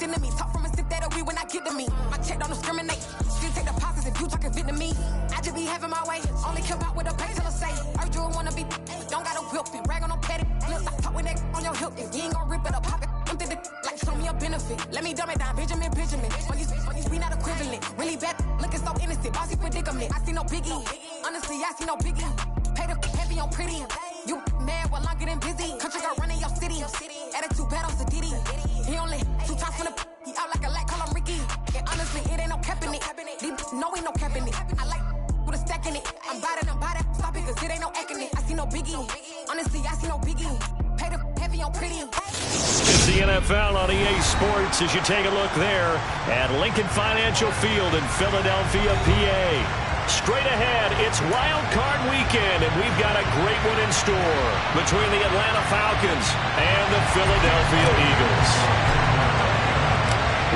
enemies. Talk from a sip that we when I get to me. My check don't discriminate. Still take deposits if you talking Vietnamese. I just be having my way. Only care about what the pay tell us say. Urge you wanna be, don't gotta whip it. Rag on no petty. Look, I talk with that on your hip. You ain't gon' rip it up, pop it. Empty the like show me a benefit. Let me dumb it down, Benjamin. For you be not equivalent. Really bad, looking so innocent. Bossy predicament. I see no biggie. Honestly, I see no biggie. Pay the heavy on pretty. You mad while I'm getting busy. Country got running your city. Attitude bad on Sadiddy. He only 2 times from the he out like a light, call him Ricky. And honestly, it ain't no cap in it. These no ain't no cap in it. I like with a stack in it. I'm by that. Stop it, cause it ain't no acting it. I see no biggie. Honestly, I see no biggie. Pay the heavy on pretty. It's the NFL on EA Sports as you take a look there at Lincoln Financial Field in Philadelphia, PA. Straight ahead, it's Wild Card Weekend, and we've got a great one in store between the Atlanta Falcons and the Philadelphia Eagles.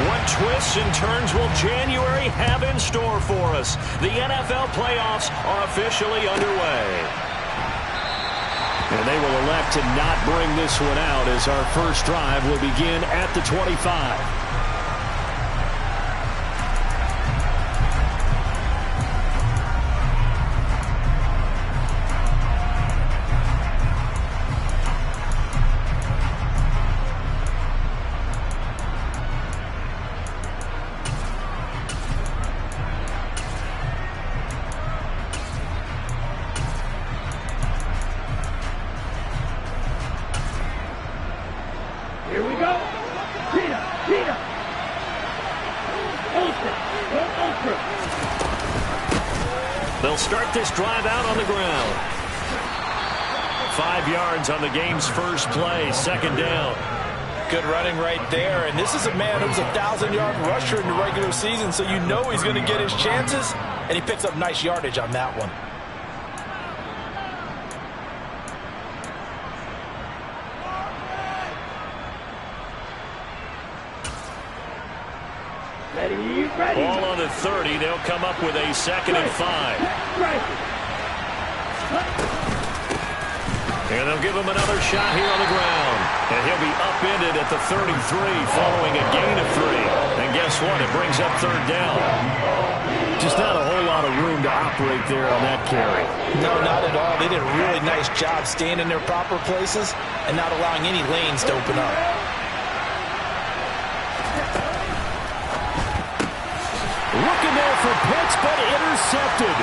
What twists and turns will January have in store for us? The NFL playoffs are officially underway. And they will elect to not bring this one out as our first drive will begin at the 25. They'll start this drive out on the ground. 5 yards on the game's first play, second down. Good running right there, and this is a man who's a 1,000-yard rusher in the regular season, so you know he's going to get his chances, and he picks up nice yardage on that one. Ball on the 30. They'll come up with a 2nd and 5. And they'll give him another shot here on the ground. And he'll be upended at the 33 following a gain of 3. And guess what? It brings up 3rd down. Just not a whole lot of room to operate there on that carry. No, not at all. They did a really nice job staying in their proper places and not allowing any lanes to open up. Looking there for Pitts, but intercepted.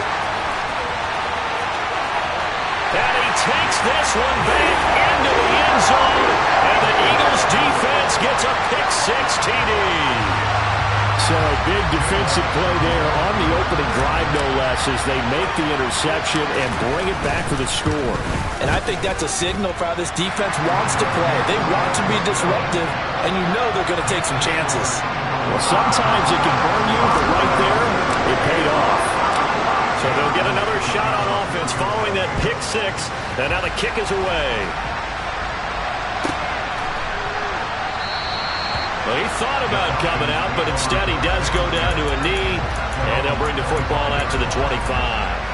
And he takes this one back into the end zone. And the Eagles defense gets a pick-6 TD. So a big defensive play there on the opening drive, no less, as they make the interception and bring it back for the score. And I think that's a signal for how this defense wants to play. They want to be disruptive, and you know they're going to take some chances. Well, sometimes it can burn you, but right there, it paid off. So they'll get another shot on offense following that pick-6, and now the kick is away. Well, he thought about coming out, but instead he does go down to a knee, and they'll bring the football out to the 25.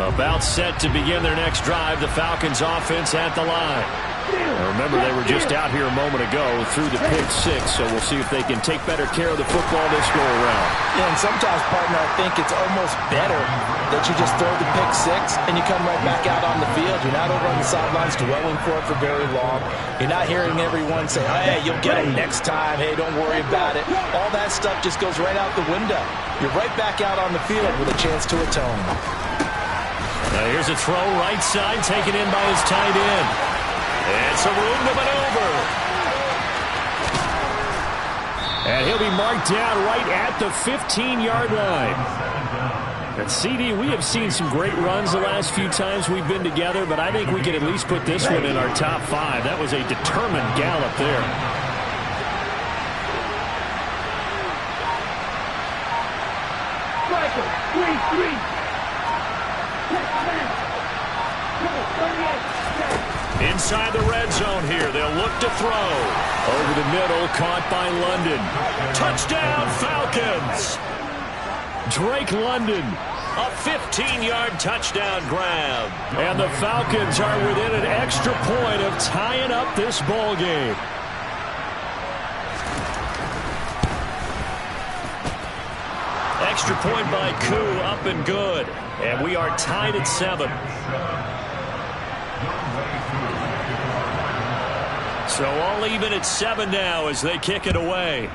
About set to begin their next drive, the Falcons offense at the line. Now remember, they were just out here a moment ago through the pick-6, so we'll see if they can take better care of the football this go-around. Yeah, and sometimes, partner, I think it's almost better that you just throw the pick-6 and you come right back out on the field. You're not over on the sidelines dwelling for it for very long. You're not hearing everyone say, oh, hey, you'll get them next time. Hey, don't worry about it. All that stuff just goes right out the window. You're right back out on the field with a chance to atone. Now here's a throw right side taken in by his tight end. And some room to maneuver. And he'll be marked down right at the 15-yard line. At CD, we have seen some great runs the last few times we've been together, but I think we can at least put this one in our top 5. That was a determined gallop there. Inside the red zone here. They'll look to throw. Over the middle, caught by London. Touchdown, Falcons! Drake London, a 15-yard touchdown grab. And the Falcons are within an extra point of tying up this ball game. Extra point by Koo, up and good. And we are tied at 7. So all even at 7 now as they kick it away.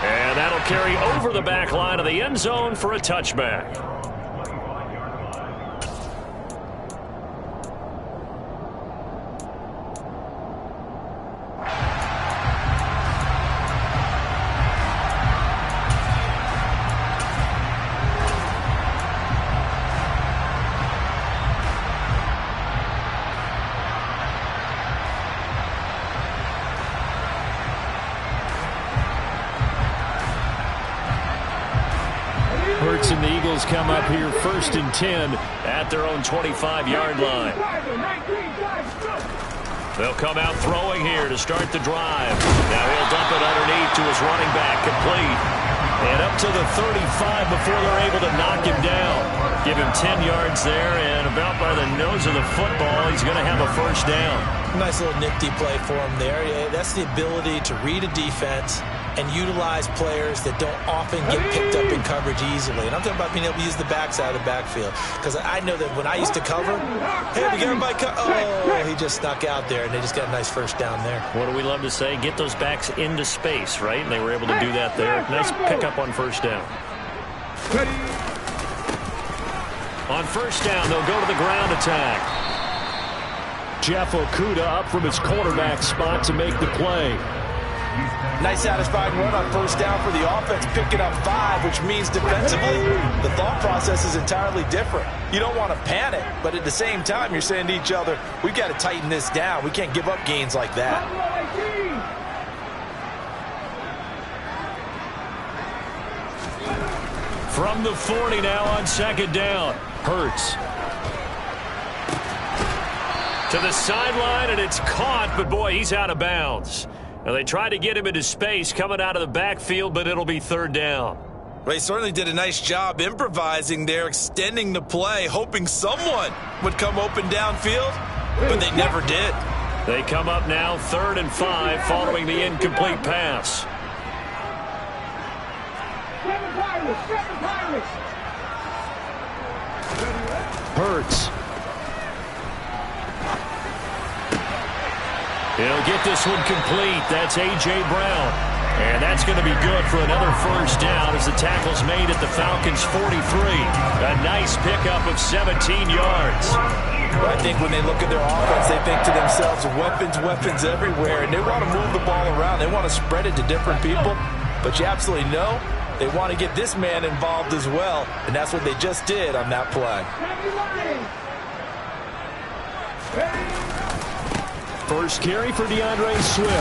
And that'll carry over the back line of the end zone for a touchback. Hurts and the Eagles come up here 1st and 10 at their own 25-yard line. They'll come out throwing here to start the drive. Now he'll dump it underneath to his running back, complete. And up to the 35 before they're able to knock him down. Give him 10 yards there, and about by the nose of the football, he's going to have a first down. Nice little nifty play for him there. Yeah, that's the ability to read a defense and utilize players that don't often get picked up in coverage easily. And I'm talking about being able to use the backside of the backfield. Because I know that when I used to cover, hey, we got everybody oh, he just snuck out there, and they just got a nice first down there. What do we love to say? Get those backs into space, right? And they were able to do that there. Nice pickup on first down. On first down, they'll go to the ground attack. Jeff Okudah up from his quarterback spot to make the play. Nice satisfying run on first down for the offense, picking up 5, which means defensively, the thought process is entirely different. You don't want to panic, but at the same time, you're saying to each other, we've got to tighten this down. We can't give up gains like that. From the 40 now on second down, Hurts. To the sideline, and it's caught, but boy, he's out of bounds. Now they tried to get him into space coming out of the backfield, but it'll be third down. Well, he certainly did a nice job improvising there, extending the play, hoping someone would come open downfield, but they never did. They come up now 3rd and 5 following the incomplete pass. Hurts. He'll get this one complete. That's A.J. Brown. And that's going to be good for another first down as the tackle's made at the Falcons' 43. A nice pickup of 17 yards. Well, I think when they look at their offense, they think to themselves, weapons everywhere. And they want to move the ball around. They want to spread it to different people. But you absolutely know they want to get this man involved as well. And that's what they just did on that play. First carry for DeAndre Swift.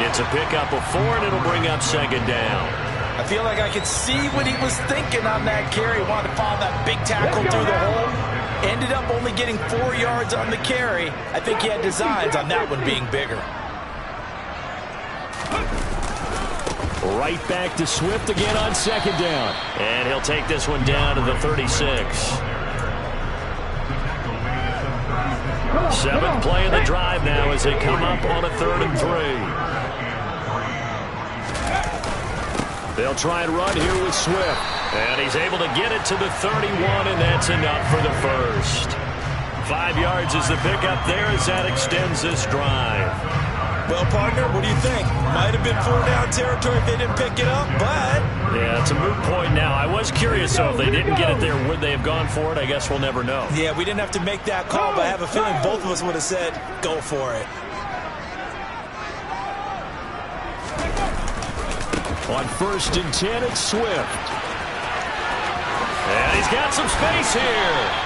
It's a pickup of 4, and it'll bring up second down. I feel like I could see what he was thinking on that carry. Wanted to follow that big tackle through the hole. Ended up only getting 4 yards on the carry. I think he had designs on that one being bigger. Right back to Swift again on second down. And he'll take this one down to the 36. 7th play of the drive now as they come up on a 3rd and 3. They'll try and run here with Swift. And he's able to get it to the 31, and that's enough for the first. 5 yards is the pickup there as that extends this drive. Well, partner, what do you think? Might have been 4-down territory if they didn't pick it up, but... Yeah, it's a moot point now. I was curious, so if they didn't get it there, would they have gone for it? I guess we'll never know. Yeah, we didn't have to make that call, but I have a feeling both of us would have said, go for it. On 1st and 10, it's Swift. And he's got some space here.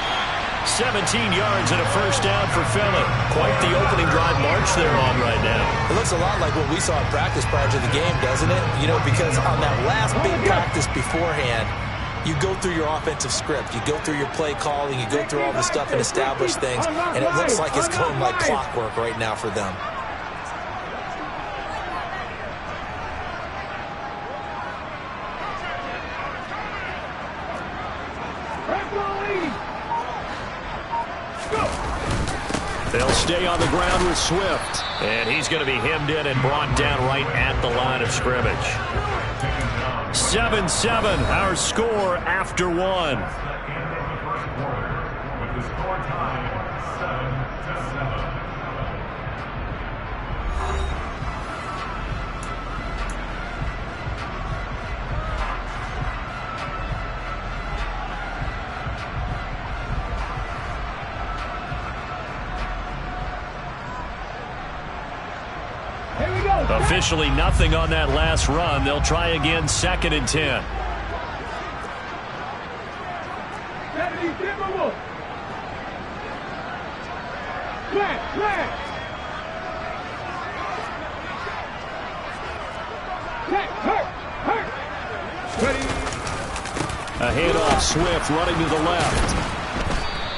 17 yards and a first down for Phillip. Quite the opening drive march they're on right now. It looks a lot like what we saw in practice prior to the game, doesn't it? You know, because on that last big practice beforehand, you go through your offensive script. You go through your play calling. You go through all the stuff and establish things. And it looks like it's going like clockwork right now for them. They'll stay on the ground with Swift. And he's going to be hemmed in and brought down right at the line of scrimmage. 7-7, our score after one. Officially nothing on that last run. They'll try again, 2nd and 10. A handoff, Swift running to the left.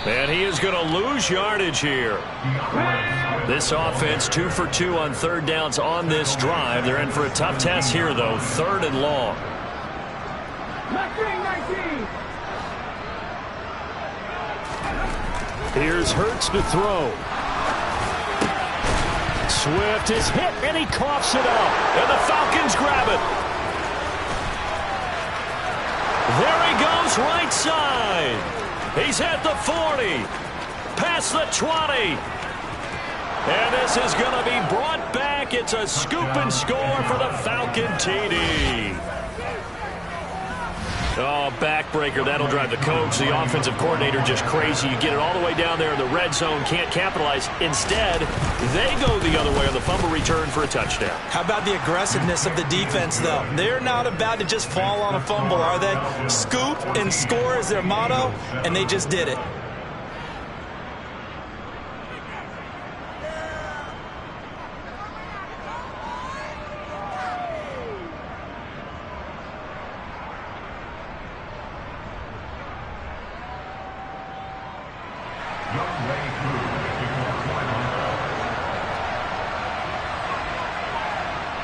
And he is going to lose yardage here. This offense 2 for 2 on 3rd downs on this drive. They're in for a tough test here, though. 3rd and long. Here's Hurts to throw. Swift is hit, and he coughs it up. And the Falcons grab it. There he goes, right side. He's at the 40, past the 20. And this is going to be brought back. It's a scoop and score for the Falcon TD. Oh, backbreaker. That'll drive the coach, the offensive coordinator, just crazy. You get it all the way down there in the red zone, can't capitalize. Instead, they go the other way on the fumble return for a touchdown. How about the aggressiveness of the defense, though? They're not about to just fall on a fumble, are they? Scoop and score is their motto, and they just did it.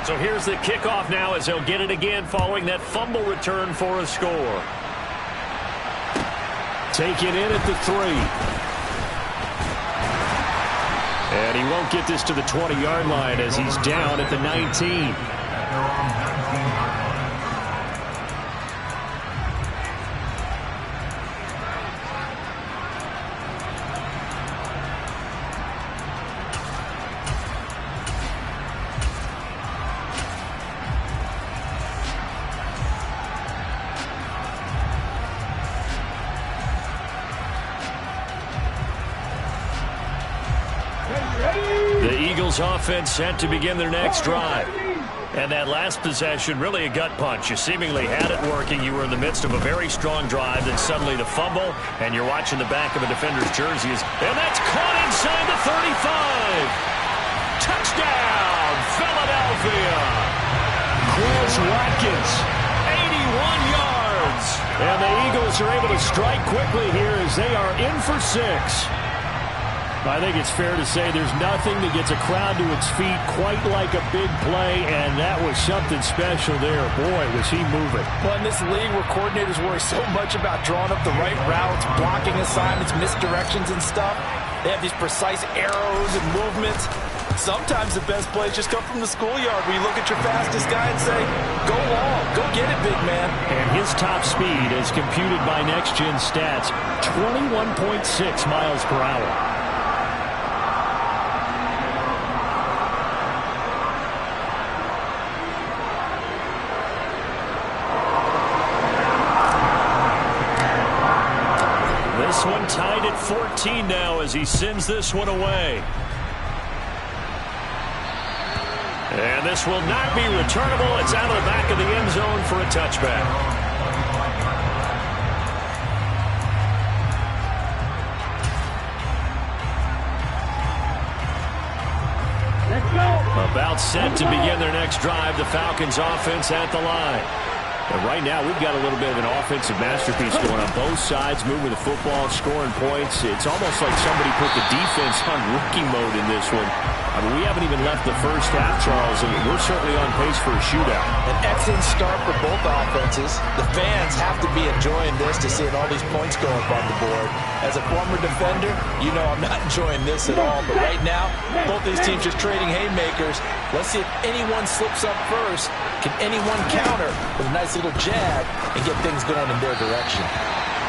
So here's the kickoff now as they'll get it again following that fumble return for a score. Taken in at the 3. And he won't get this to the 20-yard line as he's down at the 19. Offense set to begin their next drive. And that last possession, really a gut punch. You seemingly had it working. You were in the midst of a very strong drive. Then suddenly the fumble, and you're watching the back of a defender's jersey. And that's caught inside the 35. Touchdown, Philadelphia. Chris Watkins, 81 yards. And the Eagles are able to strike quickly here as they are in for 6. I think it's fair to say there's nothing that gets a crowd to its feet quite like a big play, and that was something special there. Boy, was he moving. Well, in this league where coordinators worry so much about drawing up the right routes, blocking assignments, misdirections and stuff, they have these precise arrows and movements. Sometimes the best plays just come from the schoolyard where you look at your fastest guy and say, go long, go get it, big man. And his top speed, as computed by Next Gen Stats, 21.6 miles per hour. This one tied at 14 now as he sends this one away. And this will not be returnable. It's out of the back of the end zone for a touchback. Let's go. About set to begin their next drive. The Falcons offense at the line. And right now, we've got a little bit of an offensive masterpiece going on both sides, moving the football, scoring points. It's almost like somebody put the defense on rookie mode in this one. I mean, we haven't even left the first half, Charles, and we're certainly on pace for a shootout. An excellent start for both offenses. The fans have to be enjoying this to see all these points go up on the board. As a former defender, you know I'm not enjoying this at all. But right now, both these teams just trading haymakers. Let's see if anyone slips up first. Can anyone counter with a nice little jab and get things going in their direction?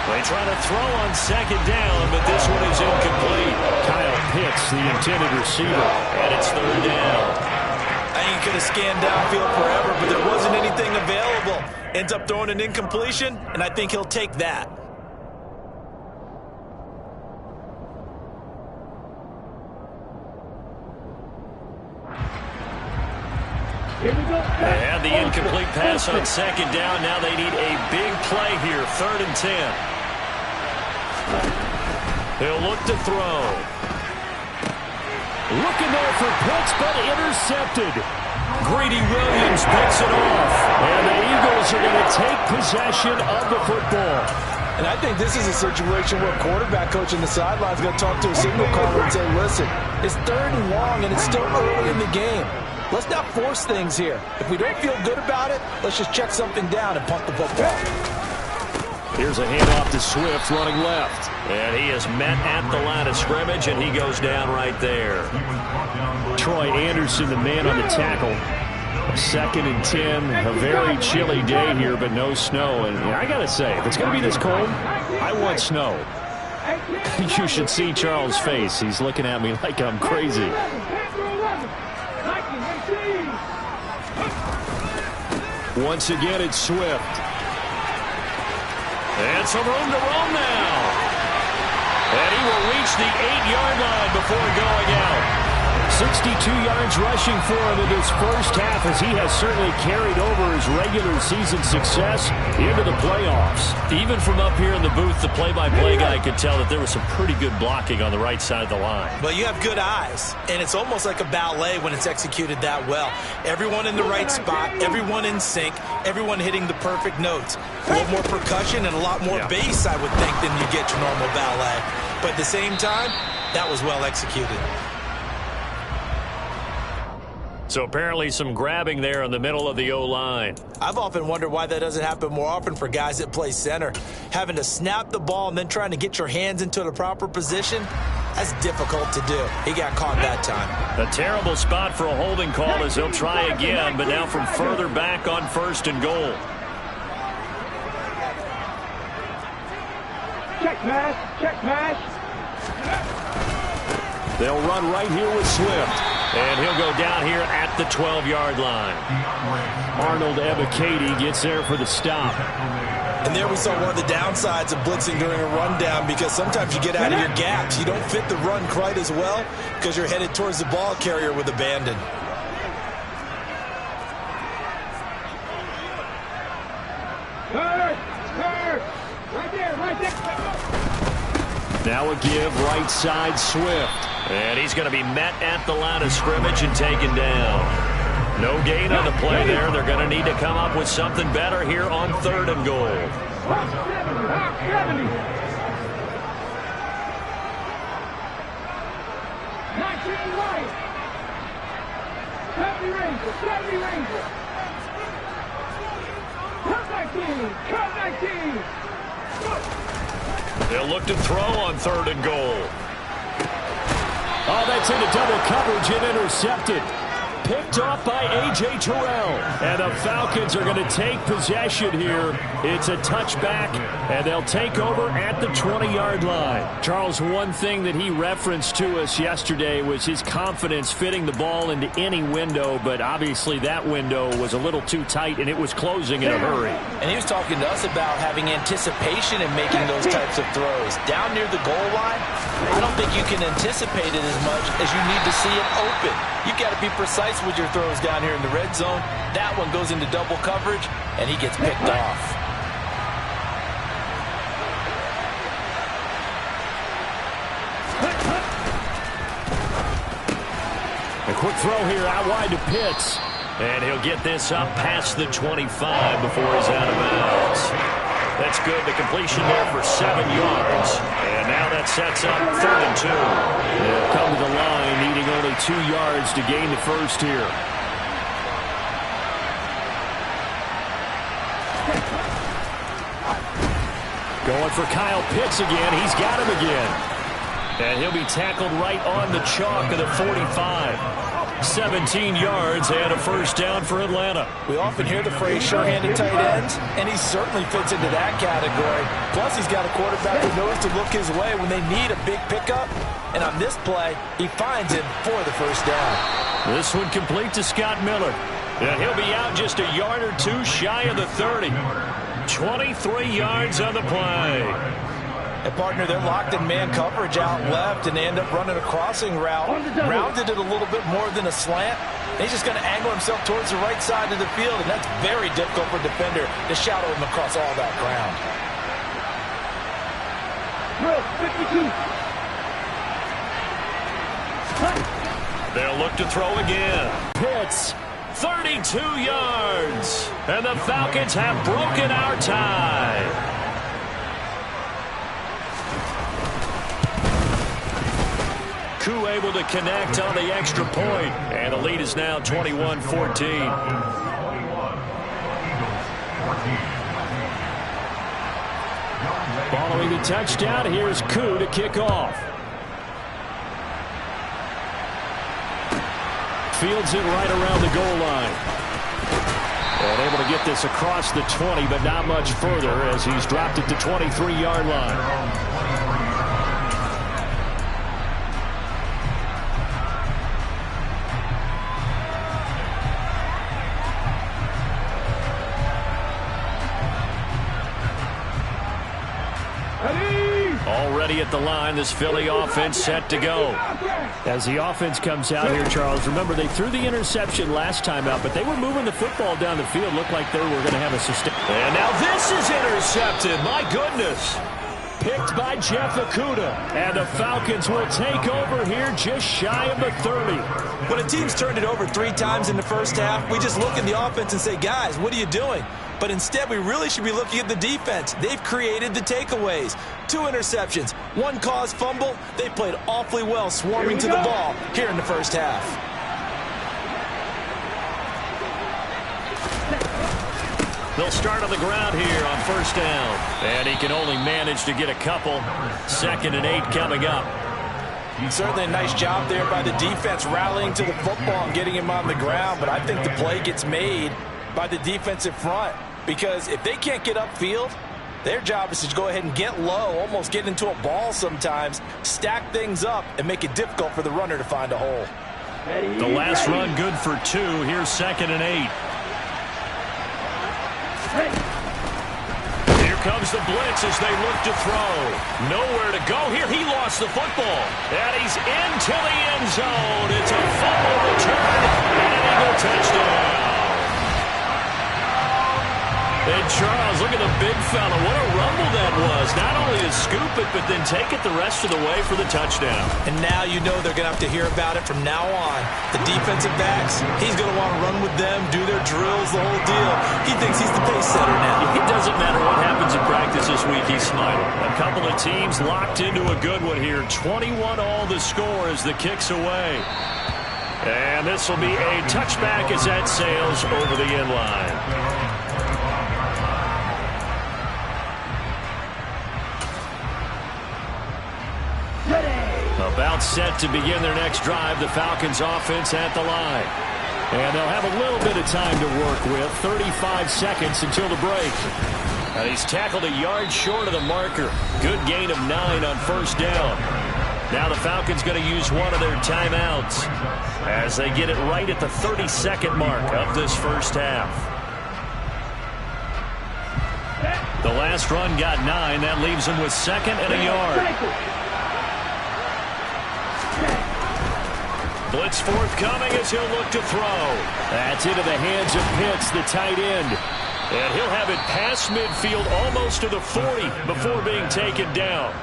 They try to throw on second down, but this one is incomplete. Kyle Pitts, the intended receiver, and it's third down. I ain't going to scan downfield forever, but there wasn't anything available. Ends up throwing an incompletion, and I think he'll take that. They had the incomplete pass on second down. Now they need a big play here, 3rd and 10. He'll look to throw. Looking there for Pitts, but intercepted. Greedy Williams picks it off. And the Eagles are going to take possession of the football. And I think this is a situation where quarterback coach in the sideline is going to talk to a signal caller and say, listen, it's 3rd and long and it's still early in the game. Let's not force things here. If we don't feel good about it, let's just check something down and punt the football. Here's a handoff to Swift running left. And he is met at the line of scrimmage, and he goes down right there. Troy Anderson, the man on the tackle. 2nd and 10. A very chilly day here, but no snow. And I got to say, if it's going to be this cold, I want snow. You should see Charles' face. He's looking at me like I'm crazy. Once again, it's Swift. And some room to roam now. And he will reach the 8-yard line before going out. 62 yards rushing for him in this first half, as he has certainly carried over his regular season success into the playoffs. Even from up here in the booth, the play-by-play guy could tell that there was some pretty good blocking on the right side of the line. Well, you have good eyes, and it's almost like a ballet when it's executed that well. Everyone in the right spot, everyone in sync, everyone hitting the perfect notes. A little more percussion and a lot more bass, I would think, than you get your normal ballet. But at the same time, that was well executed. So apparently some grabbing there in the middle of the O-line. I've often wondered why that doesn't happen more often for guys that play center. Having to snap the ball and then trying to get your hands into the proper position, that's difficult to do. He got caught that time. A terrible spot for a holding call as he'll try again, but now from further back on 1st and goal. Check pass. They'll run right here with Swift. And he'll go down here at the 12-yard line. Arnold Ebiketie gets there for the stop. And there we saw one of the downsides of blitzing during a rundown, because sometimes you get out of your gaps. You don't fit the run quite as well because you're headed towards the ball carrier with abandon. Right there. Now a give right side Swift. And he's going to be met at the line of scrimmage and taken down. No gain on the play there. They're going to need to come up with something better here on 3rd and goal. 70. 19 right. 70 Ranger. Cut 19. They'll look to throw on 3rd and goal. Oh, that's into double coverage and intercepted. Picked off by A.J. Terrell. And the Falcons are going to take possession here. It's a touchback, and they'll take over at the 20-yard line. Charles, one thing that he referenced to us yesterday was his confidence fitting the ball into any window, but obviously that window was a little too tight, and it was closing in a hurry. And he was talking to us about having anticipation in making those types of throws. Down near the goal line, I don't think you can anticipate it as much as you need to see it open. You've got to be precise with your throws down here in the red zone. That one goes into double coverage, and he gets picked off. A quick throw here out wide to Pitts. And he'll get this up past the 25 before he's out of bounds. That's good. The completion there for 7 yards. And now that sets up 3rd and 2. They'll come to the line needing only 2 yards to gain the first here. Going for Kyle Pitts again. He's got him again. And he'll be tackled right on the chalk of the 45. 17 yards and a first down for Atlanta. We often hear the phrase sure-handed tight ends, and he certainly fits into that category. Plus, he's got a quarterback who knows to look his way when they need a big pickup. And on this play, he finds him for the first down. This one complete to Scott Miller. And he'll be out just a yard or two shy of the 30. 23 yards on the play. And, partner, they're locked in man coverage out left, and they end up running a crossing route. Rounded it a little bit more than a slant. And he's just going to angle himself towards the right side of the field, and that's very difficult for a defender to shadow him across all that ground. They'll look to throw again. Pitts, 32 yards. And the Falcons have broken our tie. Koo able to connect on the extra point, and the lead is now 21-14. Following the touchdown, here's Koo to kick off. Fields it right around the goal line. And able to get this across the 20, but not much further as he's dropped it to 23-yard line. Already at the line, this Philly offense set to go. As the offense comes out here, Charles, remember they threw the interception last time out, but they were moving the football down the field. Looked like they were going to have a sustain. And now this is intercepted. My goodness. Picked by Jeff Okudah. And the Falcons will take over here just shy of the 30. When a team's turned it over 3 times in the first half, we just look at the offense and say, guys, what are you doing? But instead, we really should be looking at the defense. They've created the takeaways. 2 interceptions, 1 caused fumble. They played awfully well swarming to the ball here in the first half. They'll start on the ground here on first down. And he can only manage to get a couple. 2nd and 8 coming up. Certainly a nice job there by the defense rallying to the football and getting him on the ground. But I think the play gets made by the defensive front. Because if they can't get upfield, their job is to go ahead and get low, almost get into a ball sometimes, stack things up, and make it difficult for the runner to find a hole. The last run good for 2. Here's 2nd and 8. Here comes the blitz as they look to throw. Nowhere to go here. He lost the football. And he's into the end zone. It's a fumble return and an Eagle touchdown. And Charles, look at the big fella. What a rumble that was. Not only to scoop it, but then take it the rest of the way for the touchdown. And now you know they're going to have to hear about it from now on. The defensive backs, he's going to want to run with them, do their drills, the whole deal. He thinks he's the pace setter now. It doesn't matter what happens in practice this week, he's smiling. A couple of teams locked into a good one here. 21 all the score as the kick's away. And this will be a touchback as that sails over the end line. About set to begin their next drive, the Falcons offense at the line. And they'll have a little bit of time to work with. 35 seconds until the break. And he's tackled a yard short of the marker. Good gain of 9 on first down. Now the Falcons going to use one of their timeouts as they get it right at the 30-second mark of this first half. The last run got 9. That leaves them with 2nd and a yard. Blitz forthcoming as he'll look to throw. That's into the hands of Pitts, the tight end. And he'll have it past midfield almost to the 40 before being taken down.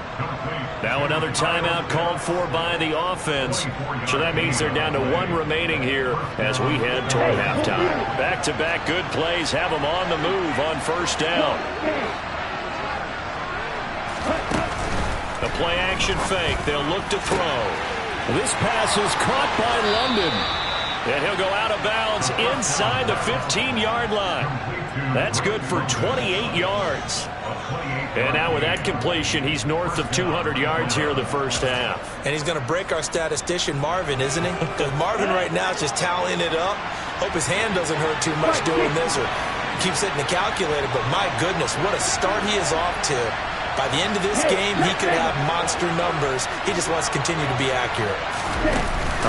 Now another timeout called for by the offense. So that means they're down to 1 remaining here as we head toward halftime. Back-to-back good plays have them on the move on first down. The play-action fake. They'll look to throw. This pass is caught by London. And he'll go out of bounds inside the 15-yard line. That's good for 28 yards. And now with that completion, he's north of 200 yards here in the first half. And he's going to break our statistician, Marvin, isn't he? Because Marvin right now is just tallying it up. Hope his hand doesn't hurt too much doing this or keeps hitting the calculator. But my goodness, what a start he is off to. By the end of this game, he could have monster numbers. He just wants to continue to be accurate.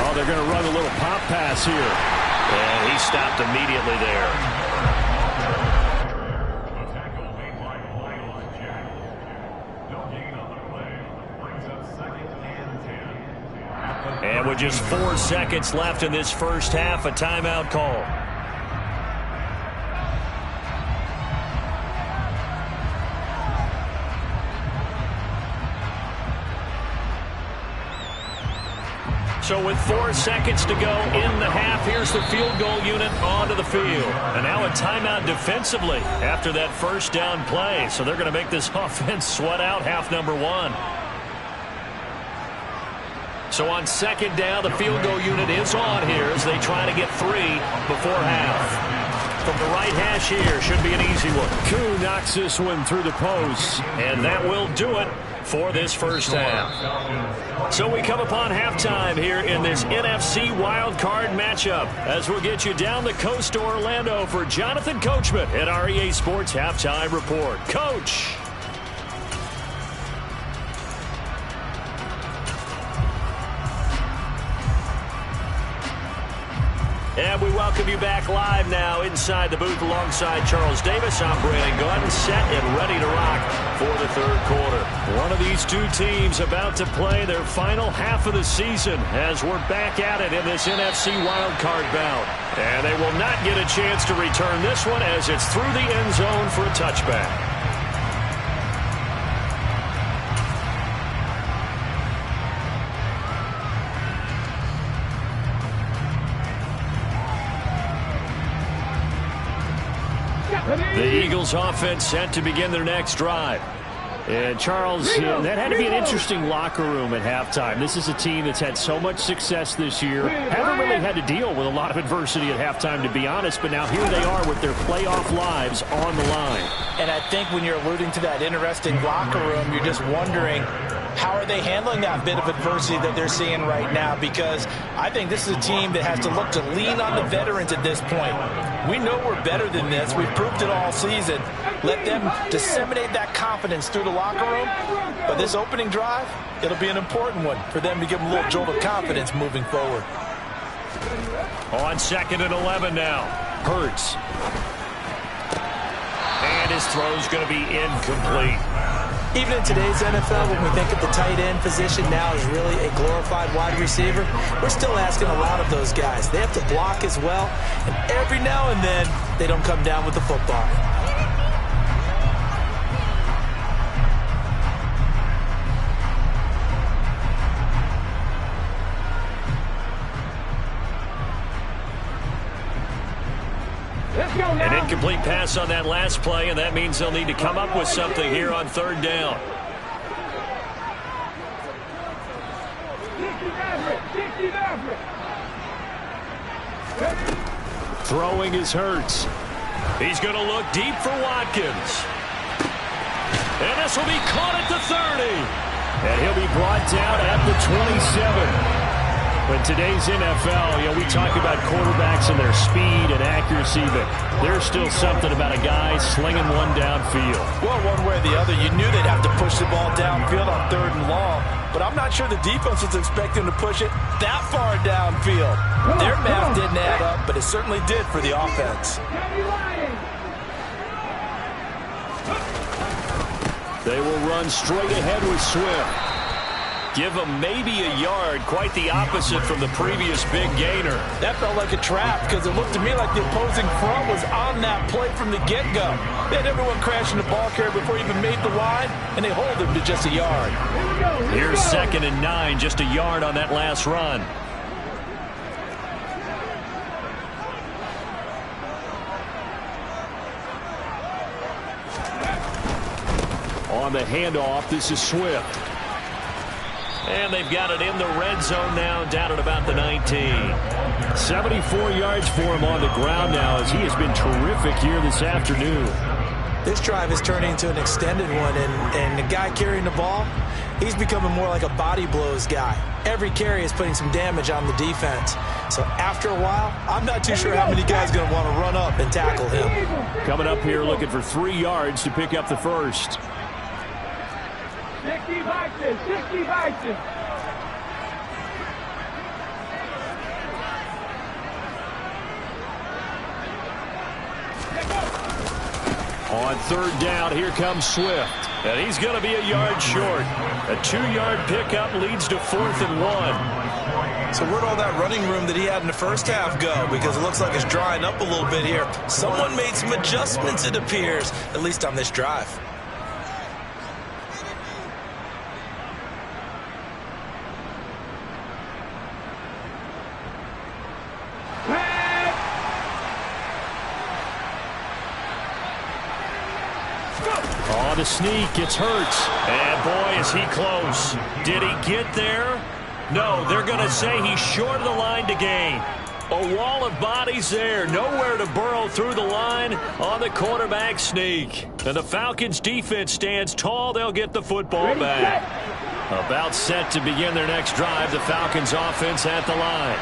Oh, they're going to run a little pop pass here. And he stopped immediately there. And with just 4 seconds left in this first half, a timeout call. So with 4 seconds to go in the half, here's the field goal unit onto the field. And now a timeout defensively after that first down play. So they're going to make this offense sweat out half number 1. So on second down, the field goal unit is on here as they try to get 3 before half. From the right hash here, should be an easy one. Koo knocks this one through the post. And that will do it for this first half. So we come upon halftime here in this NFC wildcard matchup as we'll get you down the coast to Orlando for Jonathan Coachman at our EA Sports Halftime Report. Coach. And we welcome you back live now inside the booth alongside Charles Davis. I'm Brandon Gunn, set and ready to rock for the third quarter. One of these two teams about to play their final half of the season as we're back at it in this NFC wildcard bout. And they will not get a chance to return this one as it's through the end zone for a touchback. The Eagles offense set to begin their next drive. And Charles, that had to be an interesting locker room at halftime. This is a team that's had so much success this year. Haven't really had to deal with a lot of adversity at halftime, to be honest. But now here they are with their playoff lives on the line. And I think when you're alluding to that interesting locker room, you're just wondering, how are they handling that bit of adversity that they're seeing right now? Because I think this is a team that has to look to lean on the veterans at this point. We know we're better than this. We've proved it all season. Let them disseminate that confidence through the locker room. But this opening drive, it'll be an important one for them to give them a little jolt of confidence moving forward. On 2nd and 11 now. Hurts. And his throw's going to be incomplete. Even in today's NFL, when we think of the tight end position now as really a glorified wide receiver, we're still asking a lot of those guys. They have to block as well, and every now and then, they don't come down with the football. An incomplete pass on that last play, and that means they'll need to come up with something here on third down. Throwing is Hurts. He's going to look deep for Watkins. And this will be caught at the 30. And he'll be brought down at the 27. In today's NFL, we talk about quarterbacks and their speed and accuracy, but there's still something about a guy slinging one downfield. Well, one way or the other, you knew they'd have to push the ball downfield on 3rd and long, but I'm not sure the defense was expecting to push it that far downfield. Their math didn't add up, but it certainly did for the offense. They will run straight ahead with Swift. Give him maybe a yard, quite the opposite from the previous big gainer. That felt like a trap because it looked to me like the opposing front was on that play from the get-go. They had everyone crashing the ball carrier before he even made the line, and they hold him to just a yard. Here's 2nd and 9, just a yard on that last run. On the handoff, this is Swift. And they've got it in the red zone now, down at about the 19. 74 yards for him on the ground now, as he has been terrific here this afternoon. This drive is turning into an extended one, and the guy carrying the ball, he's becoming more like a body blows guy. Every carry is putting some damage on the defense. So after a while, I'm not too sure how many guys are going to want to run up and tackle him. Coming up here looking for 3 yards to pick up the first. 60 Vikings, 60 Vikings. On 3rd down, here comes Swift. And he's going to be a yard short. A 2-yard pickup leads to 4th and 1. So where'd all that running room that he had in the first half go? Because it looks like it's drying up a little bit here. Someone made some adjustments, it appears, at least on this drive. On the sneak, it's Hurts. And boy, is he close. Did he get there? No, they're going to say he's short of the line to gain. A wall of bodies there. Nowhere to burrow through the line on the quarterback sneak. And the Falcons defense stands tall. They'll get the football back. About set to begin their next drive. The Falcons offense at the line.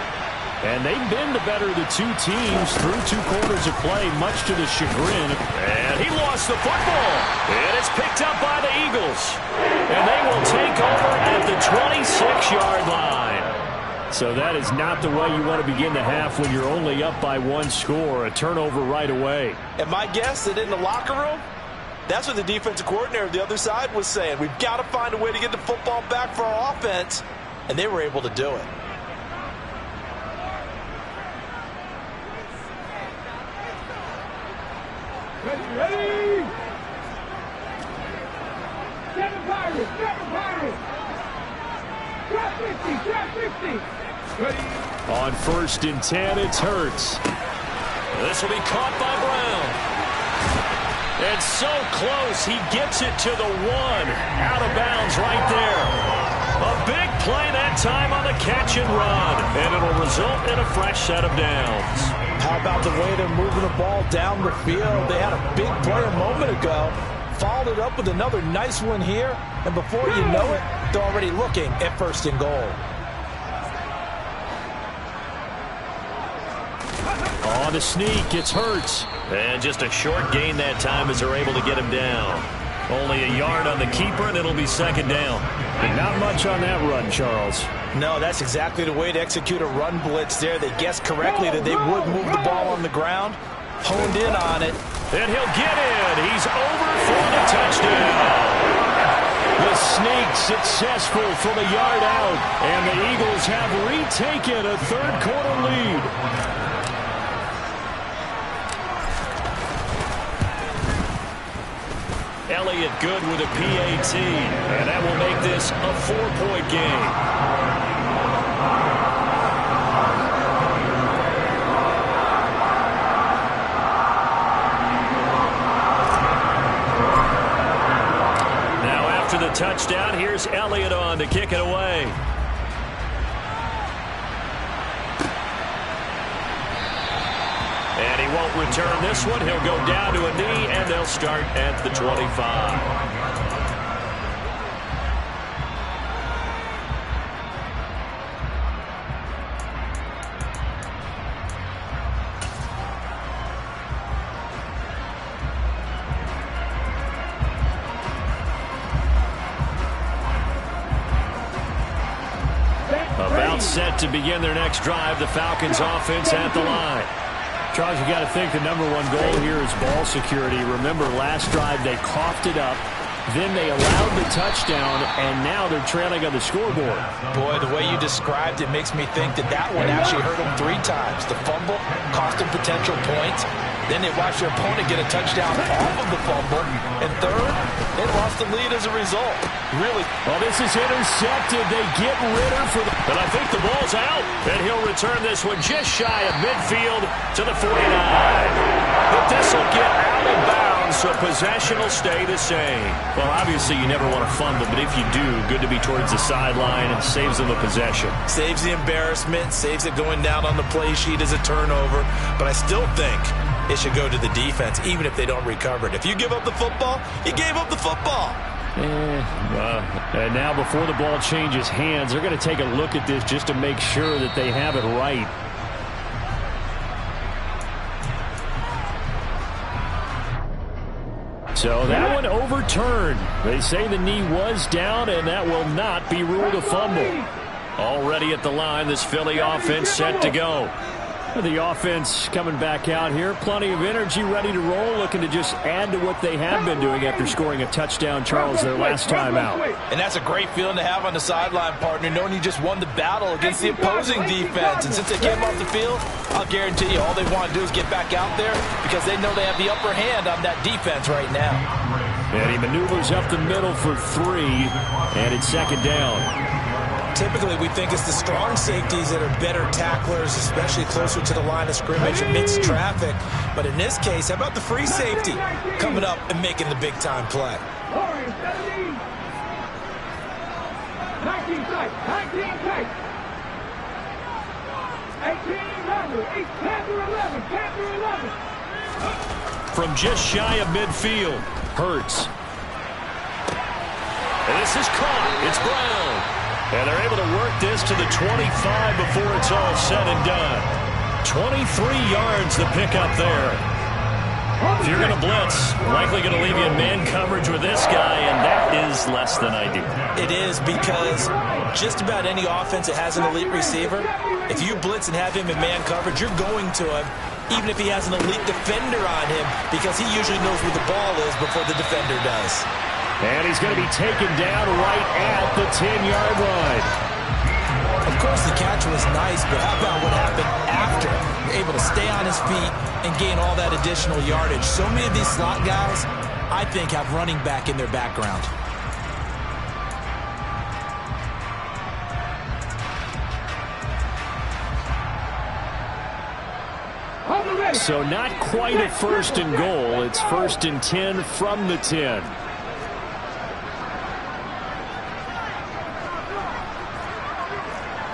And they've been the better of the two teams through 2 quarters of play, much to the chagrin. And he lost the football. And it's picked up by the Eagles. And they will take over at the 26-yard line. So that is not the way you want to begin the half when you're only up by 1 score. A turnover right away. And my guess that in the locker room, that's what the defensive coordinator of the other side was saying. We've got to find a way to get the football back for our offense. And they were able to do it. Ready? 7 Pirates, 7 Pirates. Drop 50, drop 50. Ready? On 1st and 10, it's Hurts. This will be caught by Brown. And so close, he gets it to the 1. Out of bounds right there. A big play that time on the catch and run. And it'll result in a fresh set of downs. How about the way they're moving the ball down the field? They had a big play a moment ago. Followed it up with another nice one here. And before you know it, they're already looking at 1st and goal. On the sneak, it's Hurts. And just a short gain that time as they're able to get him down. Only a yard on the keeper, and it'll be 2nd down. And not much on that run, Charles. No, that's exactly the way to execute a run blitz there. They guessed correctly that they would move the ball on the ground, honed in on it. And he'll get in. He's over for the touchdown. The sneak successful from a yard out, and the Eagles have retaken a 3rd quarter lead. Elliott good with a PAT, and that will make this a 4-point game. Now after the touchdown, here's Elliott on to kick it away. And he won't return this one. He'll go down to a knee, and they'll start at the 25. About set to begin their next drive. The Falcons offense at the line. Charles, you got to think the #1 goal here is ball security. Remember, last drive they coughed it up. then they allowed the touchdown, and now they're trailing on the scoreboard. Boy, the way you described it makes me think that one actually hurt them 3 times. The fumble cost them potential points. Then they watched their opponent get a touchdown off of the fumble. And third, they lost the lead as a result. Really. Well, this is intercepted. They get Ritter for the... But I think the ball's out. And he'll return this one just shy of midfield to the 49. But this will get out of bounds, so possession will stay the same. Well, obviously you never want to fumble, but if you do, good to be towards the sideline and saves them the possession. Saves the embarrassment, saves it going down on the play sheet as a turnover. But I still think it should go to the defense, even if they don't recover it. If you give up the football, you gave up the football. And now before the ball changes hands, they're going to take a look at this just to make sure that they have it right. So that one overturned. They say the knee was down, and that will not be ruled a fumble. Already at the line, this Philly offense set to go. The offense coming back out here. Plenty of energy, ready to roll, looking to just add to what they have been doing after scoring a touchdown, Charles, their last time out. And that's a great feeling to have on the sideline, partner, knowing you just won the battle against the opposing defense. And since they came off the field, I'll guarantee you all they want to do is get back out there because they know they have the upper hand on that defense right now. And he maneuvers up the middle for 3, and it's second down. Typically, we think it's the strong safeties that are better tacklers, especially closer to the line of scrimmage amidst traffic. But in this case, how about the free safety coming up and making the big-time play? 19 tight, 19 tight. 18, 11. From just shy of midfield, Hurts. And this is caught. It's Brown. And they're able to work this to the 25 before it's all said and done. 23 yards the pickup there. If you're going to blitz, likely going to leave you in man coverage with this guy, and that is less than ideal. It is, because just about any offense that has an elite receiver, if you blitz and have him in man coverage, you're going to him, even if he has an elite defender on him, because he usually knows where the ball is before the defender does. And he's going to be taken down right at the 10-yard line. Of course, the catch was nice, but how about what happened after? You're able to stay on his feet and gain all that additional yardage. So many of these slot guys, I think, have running back in their background. So not quite a first and goal. It's 1st and 10 from the 10.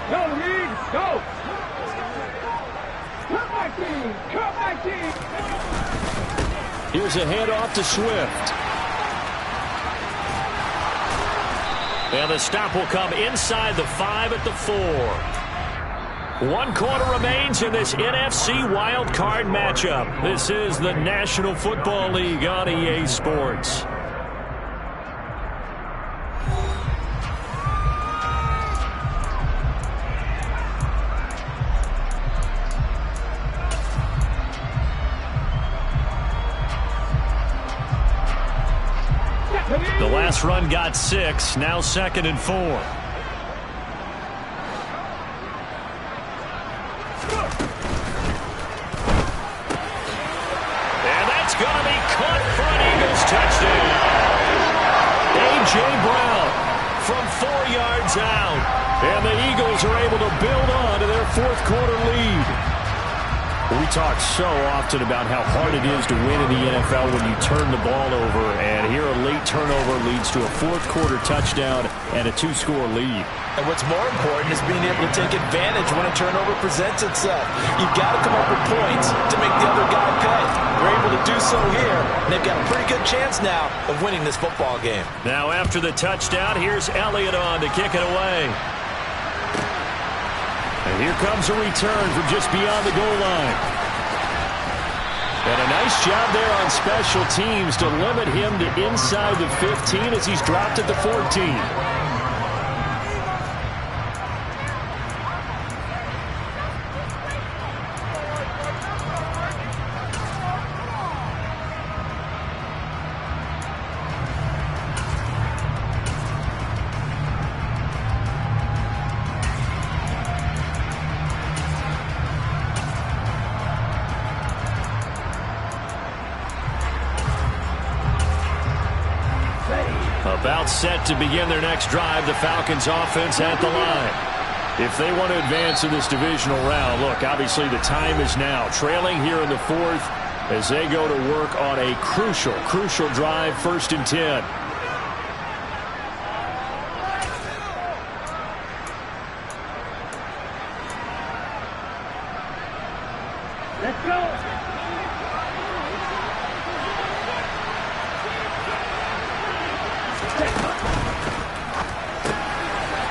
Go, Reed, go! Cut my team! Here's a handoff to Swift. And the stop will come inside the 5 at the 4. 1 quarter remains in this NFC Wild Card matchup. This is the National Football League on EA Sports. The last run got 6, now 2nd and 4. And that's going to be caught for an Eagles touchdown. A.J. Brown from 4 yards out. And the Eagles are able to build on to their 4th quarter lead. We talk so often about how hard it is to win in the NFL when you turn the ball over, and here a late turnover leads to a 4th quarter touchdown and a 2-score lead. And what's more important is being able to take advantage when a turnover presents itself. You've got to come up with points to make the other guy pay. They're able to do so here, and they've got a pretty good chance now of winning this football game. Now after the touchdown, here's Elliott on to kick it away. And here comes a return from just beyond the goal line. And a nice job there on special teams to limit him to inside the 15 as he's dropped at the 14. set to begin their next drive. The Falcons offense at the line. If they want to advance in this divisional round, look, obviously the time is now. Trailing here in the fourth as they go to work on a crucial drive, 1st and 10. Let's go.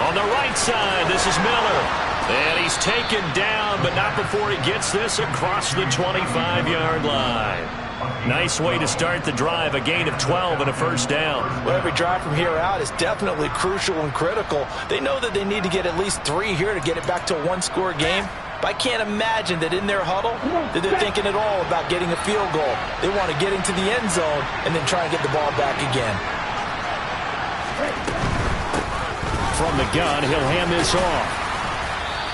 On the right side, this is Miller. And he's taken down, but not before he gets this across the 25-yard line. Nice way to start the drive, a gain of 12 and a 1st down. Well, every drive from here out is definitely crucial and critical. They know that they need to get at least 3 here to get it back to a 1-score game. But I can't imagine that in their huddle that they're thinking at all about getting a field goal. They want to get into the end zone and then try and get the ball back again. From the gun, he'll hand this off.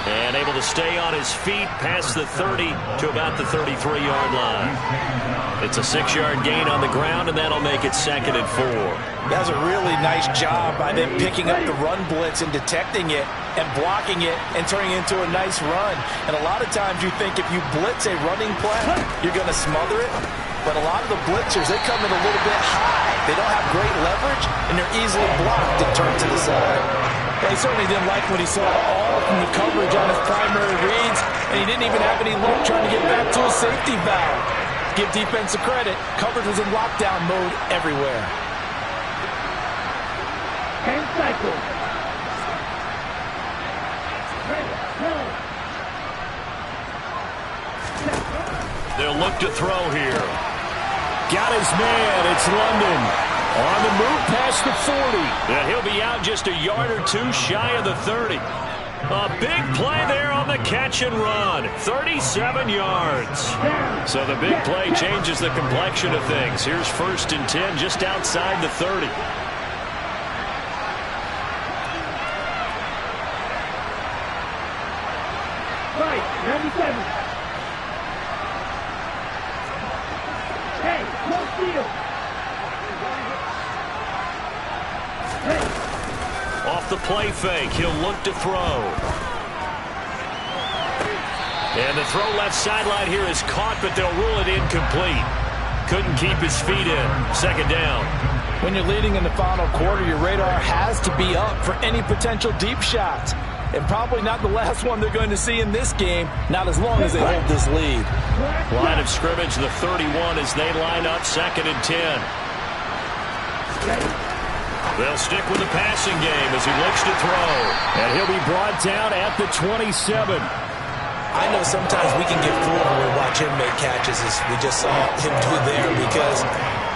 And able to stay on his feet past the 30 to about the 33-yard line. It's a 6-yard gain on the ground, and that'll make it 2nd and 4. That was a really nice job by them picking up the run blitz and detecting it and blocking it and turning it into a nice run. And a lot of times you think if you blitz a running play, you're going to smother it. But a lot of the blitzers, they come in a little bit high. They don't have great leverage, and they're easily blocked and turned to the side. Well, he certainly didn't like what he saw all from the coverage on his primary reads, and he didn't even have any luck trying to get back to his safety valve. Give defense a credit. Coverage was in lockdown mode everywhere. And cycle. They'll look to throw here. Got his man. It's London. On the move past the 40. And he'll be out just a yard or two shy of the 30. A big play there on the catch and run. 37 yards. So the big play changes the complexion of things. Here's 1st and 10 just outside the 30. Right, 97. Hey, no steal. Off the play fake, he'll look to throw. And the throw left sideline here is caught, but they'll rule it incomplete. Couldn't keep his feet in. 2nd down. When you're leading in the final quarter, your radar has to be up for any potential deep shots. And probably not the last one they're going to see in this game, not as long as they hold this lead. Line of scrimmage, the 31 as they line up 2nd and 10. They'll stick with the passing game as he looks to throw. And he'll be brought down at the 27. I know sometimes we can get fooled when we watch him make catches, as we just saw him do there, because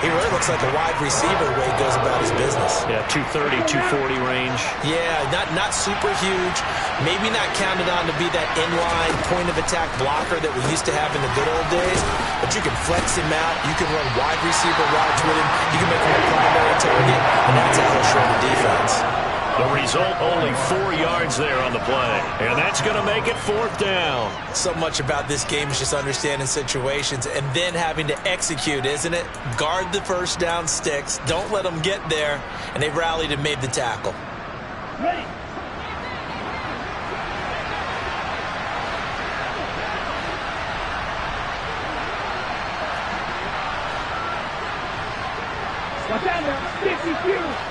he really looks like a wide receiver the way he goes about his business. Yeah, 230, 240 range. Yeah, not super huge. Maybe not counted on to be that inline point-of-attack blocker that we used to have in the good old days, but you can flex him out. You can run wide receiver routes with him. You can make him a primary target, and that's how he'll shred the defense. The result, only 4 yards there on the play. And that's going to make it 4th down. So much about this game is just understanding situations and then having to execute, isn't it? Guard the 1st down sticks. Don't let them get there. And they rallied and made the tackle. Ready. Watch out now. 52.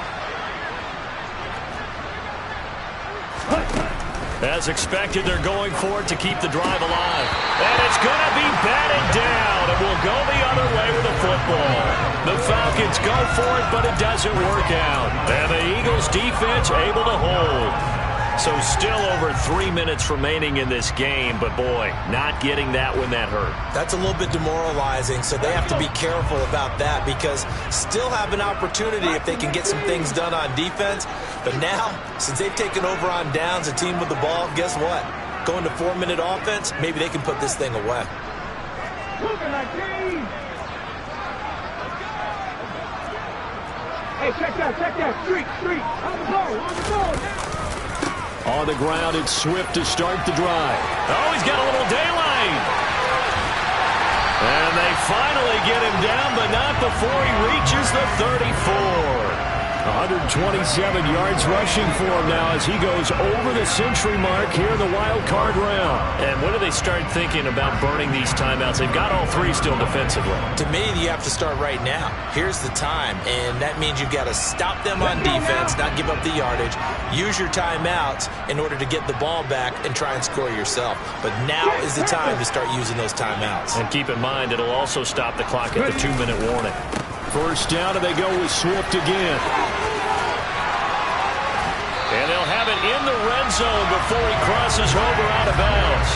As expected, they're going for it to keep the drive alive. And it's going to be batted down, and we'll go the other way with the football. The Falcons go for it, but it doesn't work out. And the Eagles defense able to hold. So still over 3 minutes remaining in this game, but boy, not getting that when that hurt. That's a little bit demoralizing, so they have to be careful about that, because still have an opportunity if they can get some things done on defense. But now, since they've taken over on downs, a team with the ball, guess what? Going to 4-minute offense, maybe they can put this thing away. Hey, check that. Street. On the ball. On the ground, it's Swift to start the drive. Oh, he's got a little daylight. And they finally get him down, but not before he reaches the 34. 127 yards rushing for him now as he goes over the century mark here in the wild card round. And when do they start thinking about burning these timeouts? They've got all three still defensively. To me, you have to start right now. Here's the time, and that means you've got to stop them on defense, not give up the yardage, use your timeouts in order to get the ball back and try and score yourself. But now is the time to start using those timeouts. And keep in mind, it'll also stop the clock at the 2-minute warning. First down, and they go with Swift again. And they'll have it in the red zone before he crosses over out of bounds.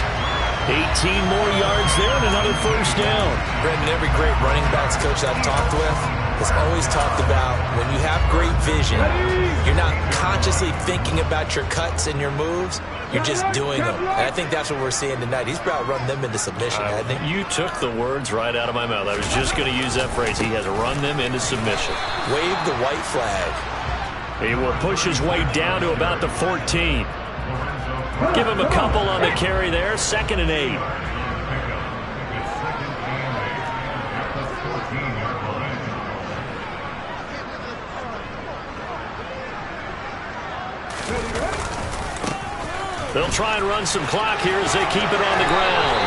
18 more yards there and another first down. Brandon, every great running backs coach I've talked with has always talked about when you have great vision, you're not consciously thinking about your cuts and your moves. You're just doing them. And I think that's what we're seeing tonight. He's about run them into submission, hasn't he? You took the words right out of my mouth. I was just going to use that phrase. He has run them into submission. Wave the white flag. He will push his way down to about the 14. Give him a couple on the carry there. 2nd and 8. They'll try and run some clock here as they keep it on the ground.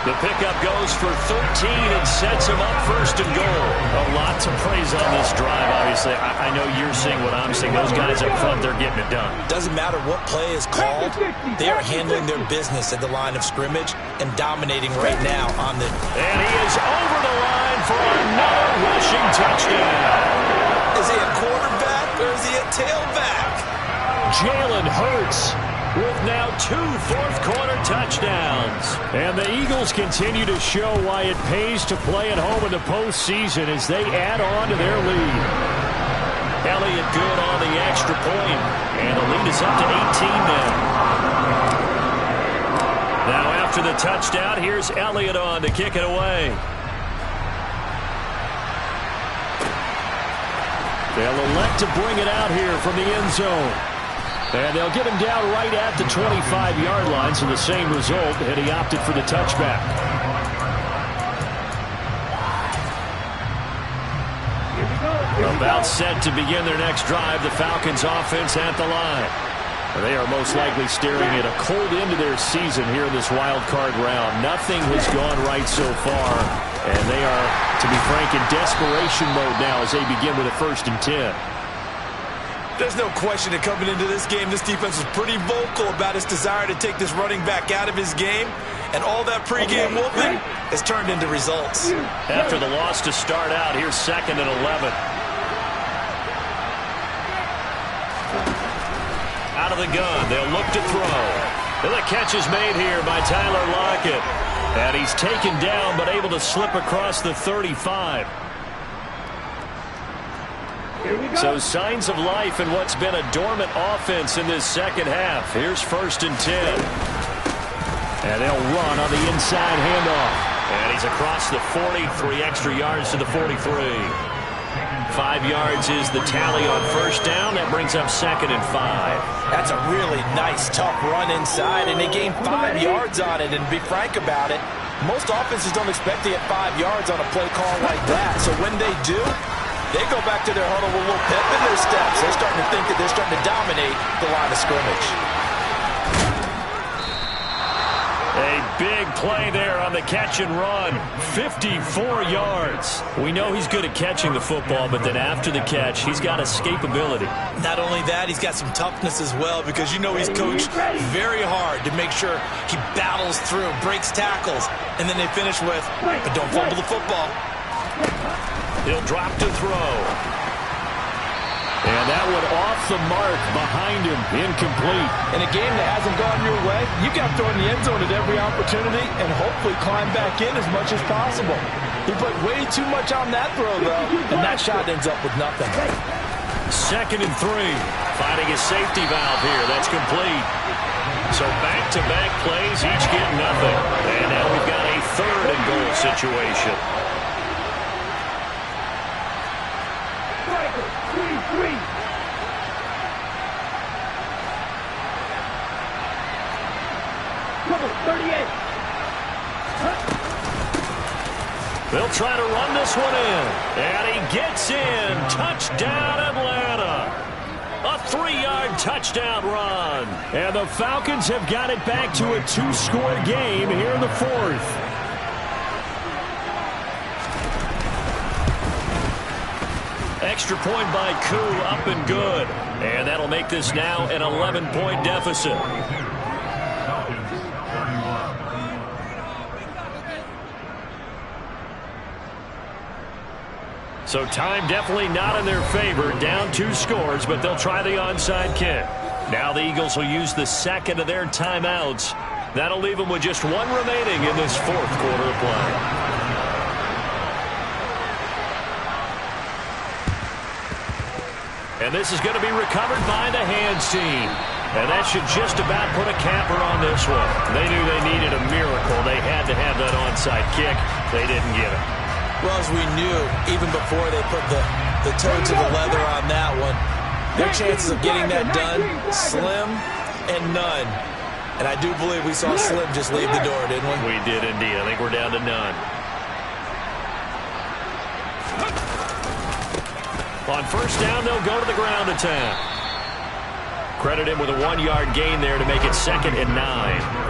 The pickup goes for 13 and sets him up 1st and goal. A lot to praise on this drive, obviously. I know you're seeing what I'm seeing. Those guys up front, they're getting it done. Doesn't matter what play is called. They are handling their business at the line of scrimmage and dominating right now on the... And he is over the line for another rushing touchdown. Is he a quarterback or is he a tailback? Jalen Hurts with now 2 fourth-quarter touchdowns. And the Eagles continue to show why it pays to play at home in the postseason as they add on to their lead. Elliott good on the extra point, and the lead is up to 18 now. Now after the touchdown, here's Elliott on to kick it away. They'll elect to bring it out here from the end zone. And they'll get him down right at the 25-yard line, so the same result, and he opted for the touchback. About set to begin their next drive, the Falcons offense at the line. They are most likely staring at a cold end to their season here in this wild card round. Nothing has gone right so far, and they are, to be frank, in desperation mode now as they begin with a 1st and 10. There's no question that coming into this game, this defense was pretty vocal about its desire to take this running back out of his game. And all that pregame whooping has turned into results. After the loss to start out, here's 2nd and 11. Out of the gun, they'll look to throw. And the catch is made here by Tyler Lockett. And he's taken down, but able to slip across the 35. So signs of life in what's been a dormant offense in this second half. Here's 1st and 10. And they'll run on the inside handoff. And he's across the 40, 3 extra yards to the 43. 5 yards is the tally on 1st down. That brings up 2nd and 5. That's a really nice, tough run inside, and they gained 5 yards on it. And to be frank about it, most offenses don't expect to get 5 yards on a play call like that. So when they do, they go back to their huddle with a little pep in their steps. They're starting to think that they're starting to dominate the line of scrimmage. A big play there on the catch and run. 54 yards. We know he's good at catching the football, but then after the catch, he's got escapability. Not only that, he's got some toughness as well, because you know he's coached very hard to make sure he battles through, breaks tackles, and then they finish with, but don't fumble the football. He'll drop to throw. And that one off the mark behind him, incomplete. In a game that hasn't gone your way, you got to throw in the end zone at every opportunity and hopefully climb back in as much as possible. He put way too much on that throw, though, and that shot ends up with nothing. 2nd and 3. Finding a safety valve here. That's complete. So back-to-back plays, each get nothing. And now we've got a 3rd and goal situation. They'll try to run this one in. And he gets in. Touchdown, Atlanta. A 3-yard touchdown run. And the Falcons have got it back to a 2-score game here in the fourth. Extra point by Koo, up and good. And that'll make this now an 11-point deficit. So time definitely not in their favor. Down 2 scores, but they'll try the onside kick. Now the Eagles will use the second of their timeouts. That'll leave them with just 1 remaining in this fourth quarter of play. And this is going to be recovered by the hands team. And that should just about put a capper on this one. They knew they needed a miracle. They had to have that onside kick. They didn't get it. Well, as we knew, even before they put the toe to the leather on that one, their chances of getting that done, slim and none. And I do believe we saw Slim just leave the door, didn't we? We did indeed. I think we're down to none. On first down, they'll go to the ground attack. Credit him with a 1-yard gain there to make it 2nd and 9.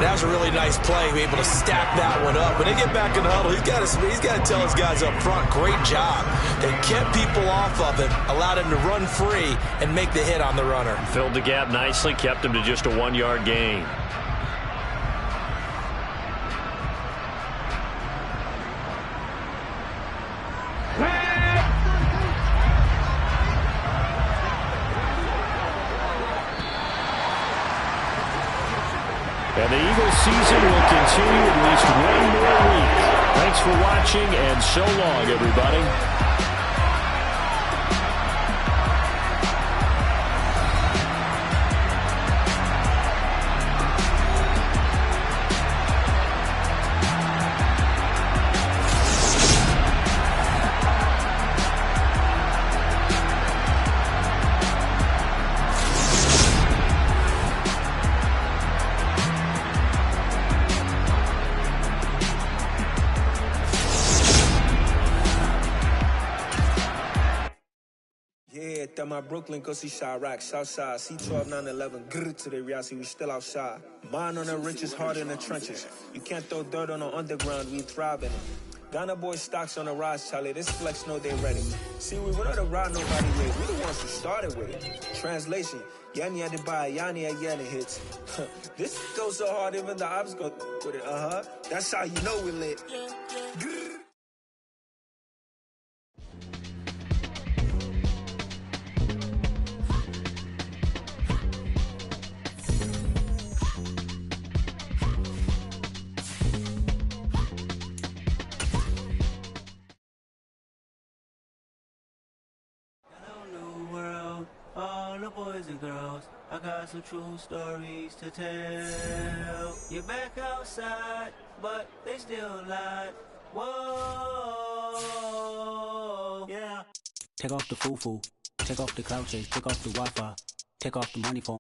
That was a really nice play, be able to stack that one up. When they get back in the huddle, he's got to tell his guys up front, great job. They kept people off of him, allowed him to run free and make the hit on the runner. Filled the gap nicely, kept him to just a 1-yard gain. And the Eagles season will continue at least 1 more week. Thanks for watching, and so long, everybody. My Brooklyn, go see Chirac, Southside, C12, 911, grrr to the reality, we still outside. Mine on the riches, hard in the trenches. You can't throw dirt on the underground, we thrive in it. Ghana boys stocks on the rise, Charlie, this flex know they ready. See, we went on the ride nobody with, we the ones who started with it. Translation, Yanni had to buy, Yanni had Yanni hits. This goes so hard, even the ops go with it, That's how you know we lit. Grrr. Boys and girls, I got some true stories to tell. You're back outside, but they still lied. Whoa, yeah. Take off the foo-foo, take off the cloud chase, take off the Wi-Fi, take off the money phone.